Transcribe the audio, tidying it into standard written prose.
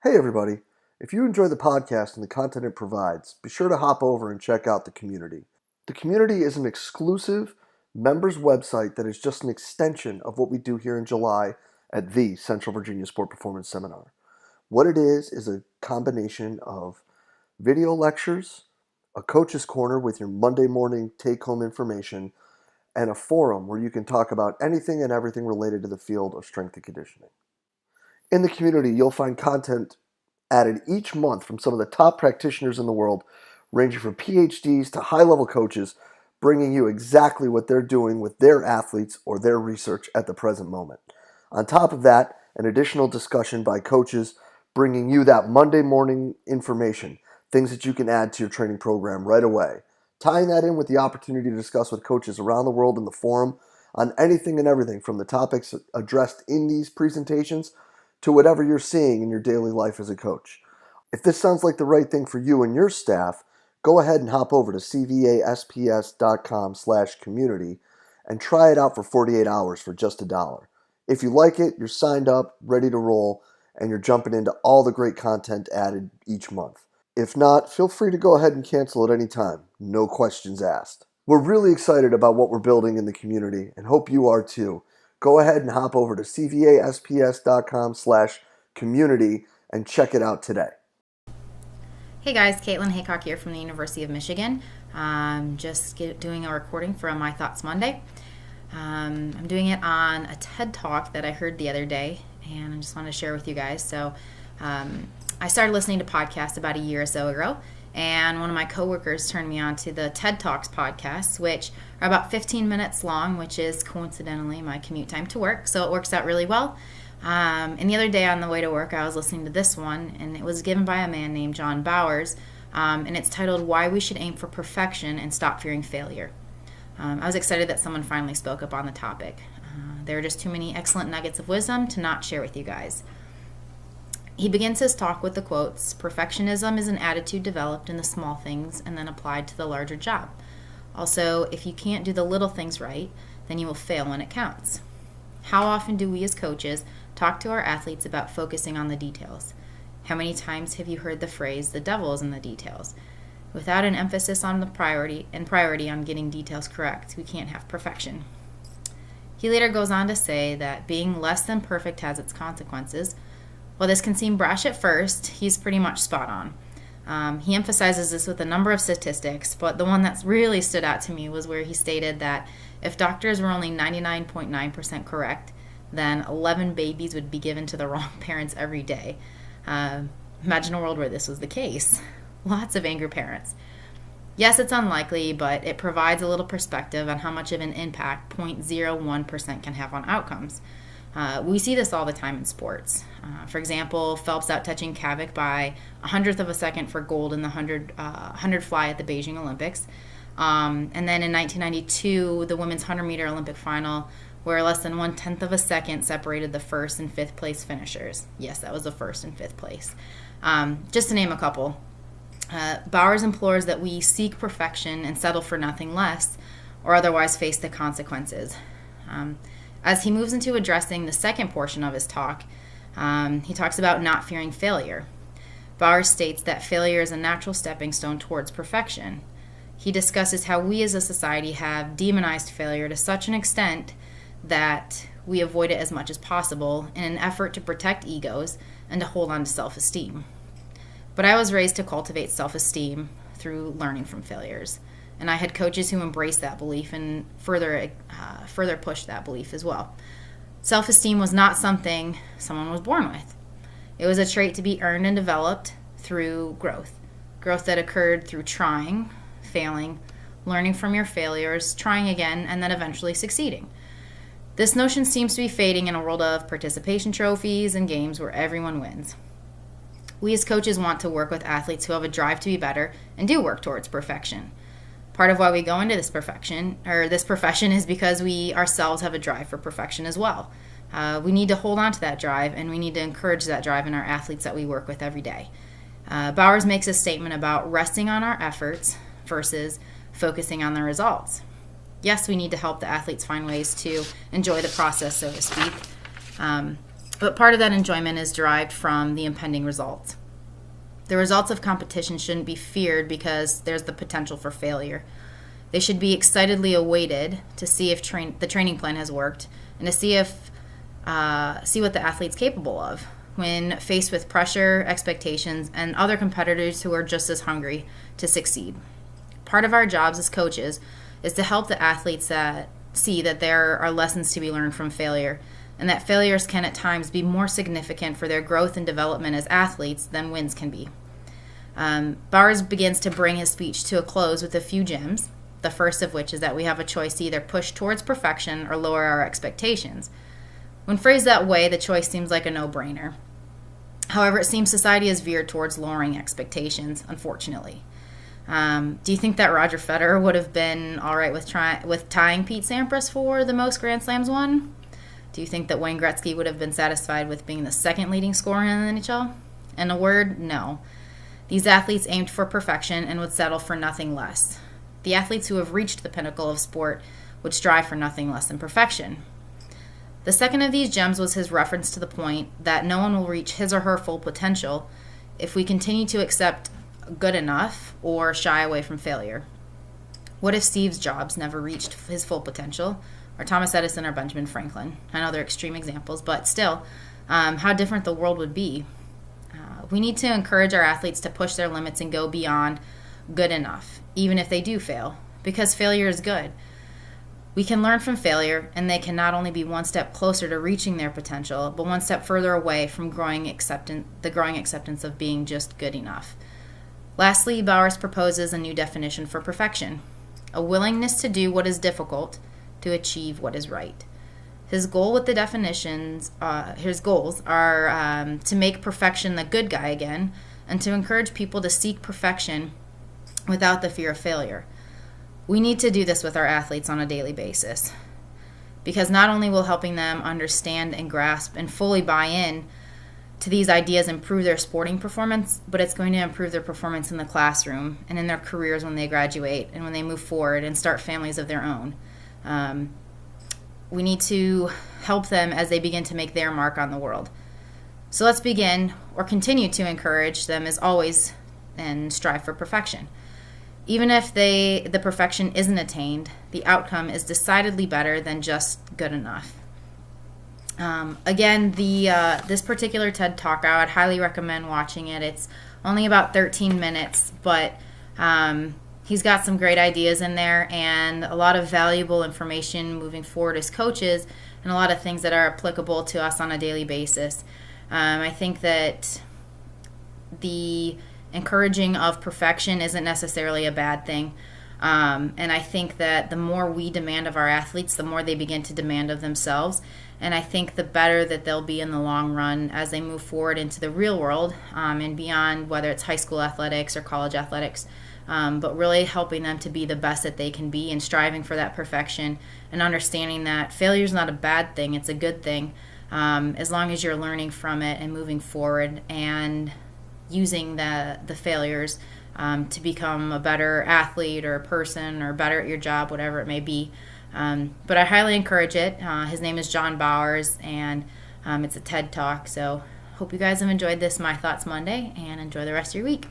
Hey everybody, if you enjoy the podcast and the content it provides, be sure to hop over and check out the community. The community is an exclusive members website that is just an extension of what we do here in July at the Central Virginia Sport Performance Seminar. What it is a combination of video lectures, a coach's corner with your Monday morning take-home information, and a forum where you can talk about anything and everything related to the field of strength and conditioning. In the community, you'll find content added each month from some of the top practitioners in the world, ranging from PhDs to high-level coaches, bringing you exactly what they're doing with their athletes or their research at the present moment. On top of that, an additional discussion by coaches bringing you that Monday morning information, things that you can add to your training program right away. Tying that in with the opportunity to discuss with coaches around the world in the forum on anything and everything from the topics addressed in these presentations to whatever you're seeing in your daily life as a coach. If this sounds like the right thing for you and your staff, go ahead and hop over to cvasps.com/community and try it out for 48 hours for just $1. If you like it, you're signed up, ready to roll, and you're jumping into all the great content added each month. If not, feel free to go ahead and cancel at any time. No questions asked. We're really excited about what we're building in the community and hope you are too. Go ahead and hop over to cvasps.com/community and check it out today. Hey guys, Katlyn Haycock here from the University of Michigan. Just doing a recording from My Thoughts Monday. I'm doing it on a TED Talk that I heard the other day, and I just wanted to share with you guys. So I started listening to podcasts about a year or so ago, and one of my coworkers turned me on to the TED Talks podcasts, which are about 15 minutes long, which is coincidentally my commute time to work, so it works out really well. And the other day on the way to work, I was listening to this one, and it was given by a man named John Bowers, and it's titled Why We Should Aim for Perfection and Stop Fearing Failure. I was excited that someone finally spoke up on the topic. There are just too many excellent nuggets of wisdom to not share with you guys. He begins his talk with the quotes, "Perfectionism is an attitude developed in the small things and then applied to the larger job. Also, if you can't do the little things right, then you will fail when it counts." How often do we as coaches talk to our athletes about focusing on the details? How many times have you heard the phrase, "the devil is in the details"? Without an emphasis on the priority on getting details correct, we can't have perfection. He later goes on to say that being less than perfect has its consequences. While this can seem brash at first, he's pretty much spot on. He emphasizes this with a number of statistics, but the one that's really stood out to me was where he stated that if doctors were only 99.9% correct, then 11 babies would be given to the wrong parents every day. Imagine a world where this was the case. Lots of angry parents. Yes, it's unlikely, but it provides a little perspective on how much of an impact 0.01% can have on outcomes. We see this all the time in sports. For example, Phelps out-touching Kavik by 100th of a second for gold in the 100 fly at the Beijing Olympics. And then in 1992, the women's 100-meter Olympic final, where less than 1/10 of a second separated the first and fifth place finishers. Yes, that was the first and fifth place. Just to name a couple. Bowers implores that we seek perfection and settle for nothing less, or otherwise face the consequences. As he moves into addressing the second portion of his talk, he talks about not fearing failure. Bowers states that failure is a natural stepping stone towards perfection. He discusses how we as a society have demonized failure to such an extent that we avoid it as much as possible in an effort to protect egos and to hold on to self-esteem. But I was raised to cultivate self-esteem through learning from failures. And I had coaches who embraced that belief and further pushed that belief as well. Self-esteem was not something someone was born with. It was a trait to be earned and developed through growth. Growth that occurred through trying, failing, learning from your failures, trying again, and then eventually succeeding. This notion seems to be fading in a world of participation trophies and games where everyone wins. We as coaches want to work with athletes who have a drive to be better and do work towards perfection. Part of why we go into this profession is because we ourselves have a drive for perfection as well. We need to hold on to that drive, and we need to encourage that drive in our athletes that we work with every day. Bowers makes a statement about resting on our efforts versus focusing on the results. Yes, we need to help the athletes find ways to enjoy the process, so to speak. But part of that enjoyment is derived from the impending results. The results of competition shouldn't be feared because there's the potential for failure. They should be excitedly awaited to see if the training plan has worked and to see what the athlete's capable of when faced with pressure, expectations, and other competitors who are just as hungry to succeed. Part of our jobs as coaches is to help the athletes see that there are lessons to be learned from failure, and that failures can at times be more significant for their growth and development as athletes than wins can be. Bowers begins to bring his speech to a close with a few gems, the first of which is that we have a choice to either push towards perfection or lower our expectations. When phrased that way, the choice seems like a no-brainer. However, it seems society is veered towards lowering expectations, unfortunately. Do you think that Roger Federer would have been all right with tying Pete Sampras for the most Grand Slams won? Do you think that Wayne Gretzky would have been satisfied with being the second leading scorer in the NHL? In a word, no. These athletes aimed for perfection and would settle for nothing less. The athletes who have reached the pinnacle of sport would strive for nothing less than perfection. The second of these gems was his reference to the point that no one will reach his or her full potential if we continue to accept good enough or shy away from failure. What if Steve Jobs never reached his full potential, or Thomas Edison or Benjamin Franklin? I know they're extreme examples, but still, how different the world would be. We need to encourage our athletes to push their limits and go beyond good enough, even if they do fail, because failure is good. We can learn from failure, and they can not only be one step closer to reaching their potential, but one step further away from the growing acceptance of being just good enough. Lastly, Bowers proposes a new definition for perfection: a willingness to do what is difficult to achieve what is right. His goals are to make perfection the good guy again, and to encourage people to seek perfection without the fear of failure. We need to do this with our athletes on a daily basis, because not only will helping them understand and grasp and fully buy in to these ideas improve their sporting performance, but it's going to improve their performance in the classroom and in their careers when they graduate and when they move forward and start families of their own. We need to help them as they begin to make their mark on the world. So let's begin or continue to encourage them as always and strive for perfection. Even if the perfection isn't attained, the outcome is decidedly better than just good enough. Again, this particular TED Talk, I would highly recommend watching it. It's only about 13 minutes, but he's got some great ideas in there and a lot of valuable information moving forward as coaches and a lot of things that are applicable to us on a daily basis. I think that the encouraging of perfection isn't necessarily a bad thing. And I think that the more we demand of our athletes, the more they begin to demand of themselves. And I think the better that they'll be in the long run as they move forward into the real world and beyond, whether it's high school athletics or college athletics. But really helping them to be the best that they can be and striving for that perfection and understanding that failure is not a bad thing, it's a good thing, as long as you're learning from it and moving forward and using the failures to become a better athlete or a person or better at your job, whatever it may be. But I highly encourage it. His name is John Bowers, and it's a TED Talk. So hope you guys have enjoyed this My Thoughts Monday, and enjoy the rest of your week.